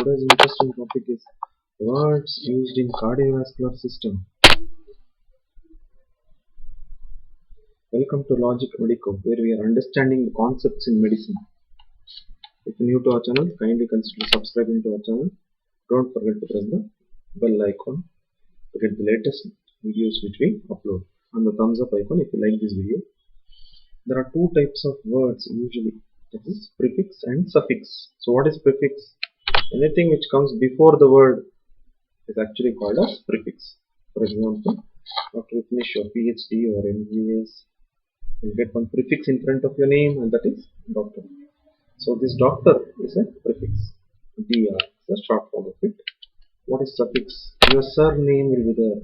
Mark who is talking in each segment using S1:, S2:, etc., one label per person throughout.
S1: today's interesting topic is words used in cardiovascular system. Welcome to Logic Medico, where we are understanding the concepts in medicine. If you're new to our channel, kindly consider subscribing to our channel. Don't forget to press the bell icon to get the latest videos which we upload, and the thumbs up icon if you like this video. There are two types of words usually, that is prefix and suffix. So what is prefix? Anything which comes before the word is actually called as prefix. For example, after you finish your PhD or MBS, you get one prefix in front of your name, and that is doctor. So this doctor is a prefix. DR is a short form of it. What is suffix? Your surname will be there.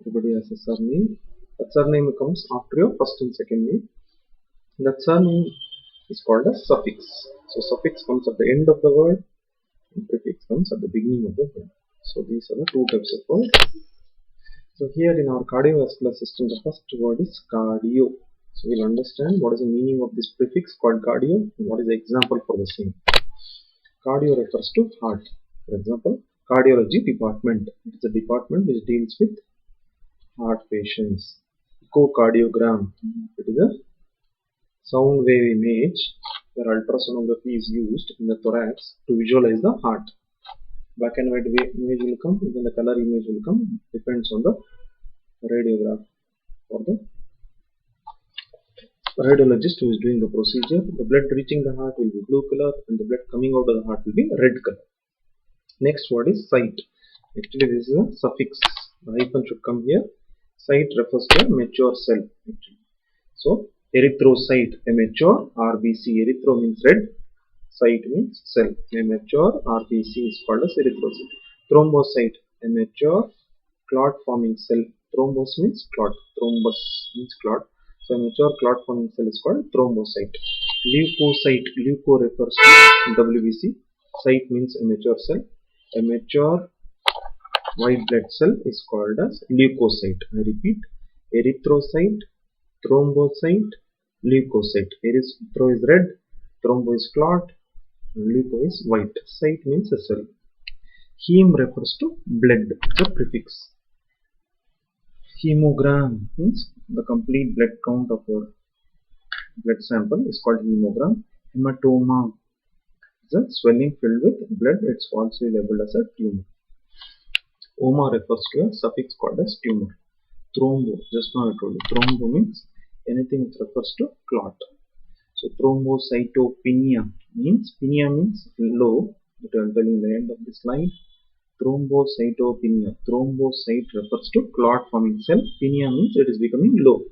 S1: Everybody has a surname. That surname comes after your first and second name. That surname is called a suffix. So suffix comes at the end of the word, and prefix comes at the beginning of the word. So these are the two types of words. So here in our cardiovascular system, the first word is cardio. So we'll understand what is the meaning of this prefix called cardio and what is the example for the same. Cardio refers to heart. For example, cardiology department. It is a department which deals with heart patients. Echocardiogram. It is a sound wave image where ultrasonography is used in the thorax to visualize the heart. Black and white image will come, then the color image will come, depends on the radiograph or the radiologist who is doing the procedure. The blood reaching the heart will be blue color and the blood coming out of the heart will be red color. Next word is site. Actually this is a suffix. The hyphen should come here. Site refers to a mature cell actually. So erythrocyte, a mature RBC. Erythro means red, cyte means cell. A mature RBC is called as erythrocyte. Thrombocyte, a mature clot forming cell. Thrombos means clot. Thrombus means clot. So a mature clot forming cell is called thrombocyte. Leukocyte. Leuko refers to WBC. Cyte means a mature cell. A mature white blood cell is called as leukocyte. I repeat: erythrocyte, thrombocyte, leukocyte. Erythro is red, thrombo is clot, and leuko is white. Cyte means a cell. Heme refers to blood, the prefix. Hemogram means the complete blood count of your blood sample is called hemogram. Hematoma is a swelling filled with blood. It's also labeled as a tumor. Oma refers to a suffix called as tumor. Thrombo, just now I told you, thrombo means anything which refers to clot. So thrombocytopenia means, pinia means low, that I will tell you in the end of this slide. Thrombocytopenia. Thrombocyte refers to clot forming cell. Pinia means it is becoming low.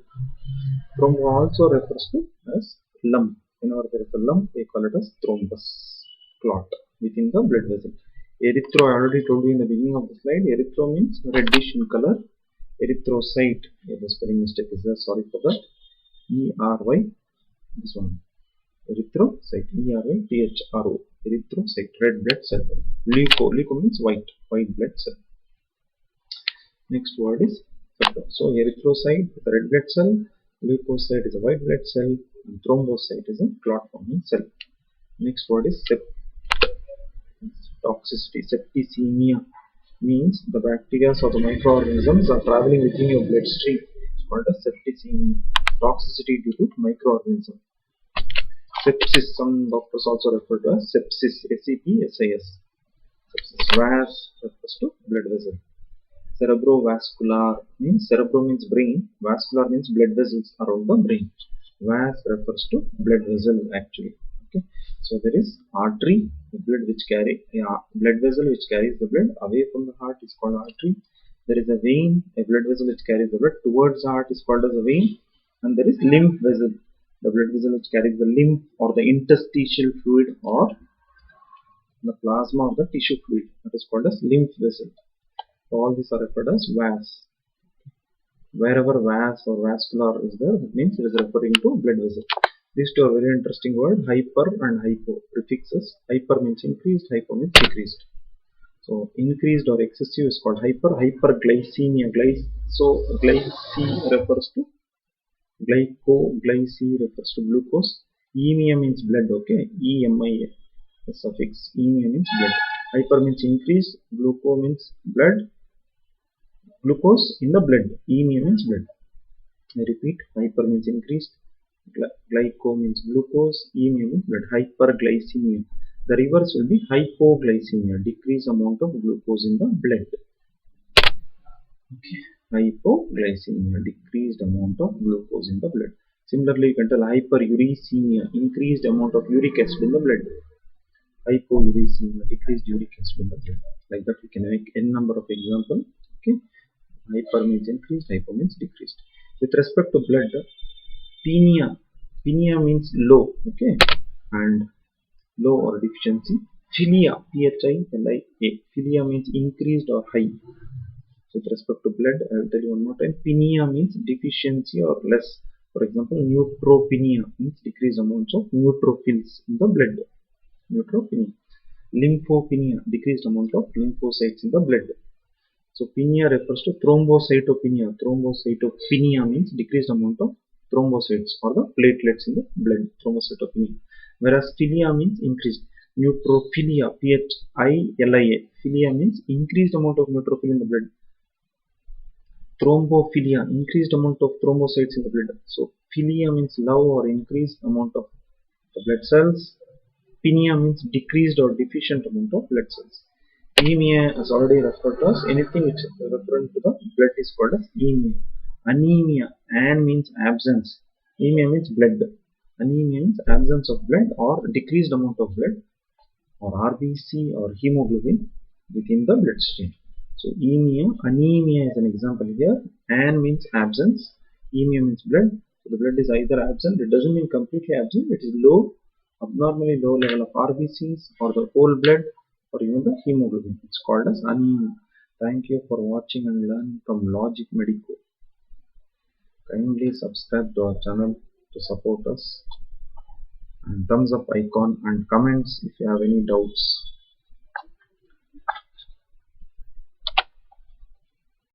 S1: Thrombo also refers to as lump. Whenever there is a lump, we call it as thrombus, clot within the blood vessel. Erythro, I already told you in the beginning of the slide. Erythro means reddish in color. Erythrocyte, the spelling mistake is there, sorry for that. ERY, this one. Erythrocyte, ERYTHRO. Erythrocyte, red blood cell. Leuko, leuko means white blood cell. Next word is septum. So erythrocyte is a red blood cell, leukocyte is a white blood cell, and thrombocyte is a clot forming cell. Next word is toxicity. Septicemia means the bacteria or the microorganisms are traveling within your bloodstream. It's called as septicemia. Toxicity due to microorganism. Sepsis, some doctors also refer to as sepsis, SEPSIS. Sepsis. Vas refers to blood vessel. Cerebrovascular means, cerebro means brain, vascular means blood vessels around the brain. Vas refers to blood vessel actually. Okay. So there is artery, the blood vessel which carries the blood away from the heart is called artery. There is a vein, a blood vessel which carries the blood towards the heart is called as a vein. And there is lymph vessel, the blood vessel which carries the lymph or the interstitial fluid or the plasma of the tissue fluid, that is called as lymph vessel. So all these are referred as vas. Wherever vas or vascular is there, that means it is referring to blood vessel. These two are very interesting words, hyper and hypo, prefixes. Hyper means increased, hypo means decreased. So increased or excessive is called hyper. Hyperglycemia, so glyce refers to glycoglyce refers to glucose. Emia means blood, okay. EMIA, the suffix. Emia means blood. Hyper means increased, glucose means blood, glucose in the blood, anemia means blood. I repeat, hyper means increased, glyco means glucose, anemia means blood. Hyperglycemia. The reverse will be hypoglycemia, decreased amount of glucose in the blood. Okay. Hypoglycemia, decreased amount of glucose in the blood. Similarly, you can tell hyperuricemia, increased amount of uric acid in the blood. Hypouricemia, decreased uric acid in the blood. Like that, we can make n number of examples. Okay. Hyper means increased, hypo means decreased. With respect to blood, Penia means low, okay, and low or deficiency. Philia, Philia, philia means increased or high. With respect to blood, I will tell you one more time. Penia means deficiency or less. For example, neutropenia means decreased amounts of neutrophils in the blood. Neutropenia. Lymphopenia, decreased amount of lymphocytes in the blood. So penia refers to thrombocytopenia. Thrombocytopenia means decreased amount of thrombocytes or the platelets in the blood. Thrombocytopenia. Whereas philia means increased. Neutrophilia, Philia. Philia means increased amount of neutrophil in the blood. Thrombophilia, increased amount of thrombocytes in the blood. So philia means love or increased amount of the blood cells. Penia means decreased or deficient amount of blood cells. Anemia is already referred to as anything which is referring to the blood is called as anemia. Anemia, an means absence. Anemia means blood. Anemia means absence of blood or decreased amount of blood or RBC or hemoglobin within the bloodstream. So anemia is an example here. An means absence. Anemia means blood. So the blood is either absent, it doesn't mean completely absent, it is low, abnormally low level of RBCs or the whole blood or even the hemoglobin. It's called as anemia. Thank you for watching and learning from Logic Medico. Kindly subscribe to our channel to support us, and thumbs up icon and comments if you have any doubts.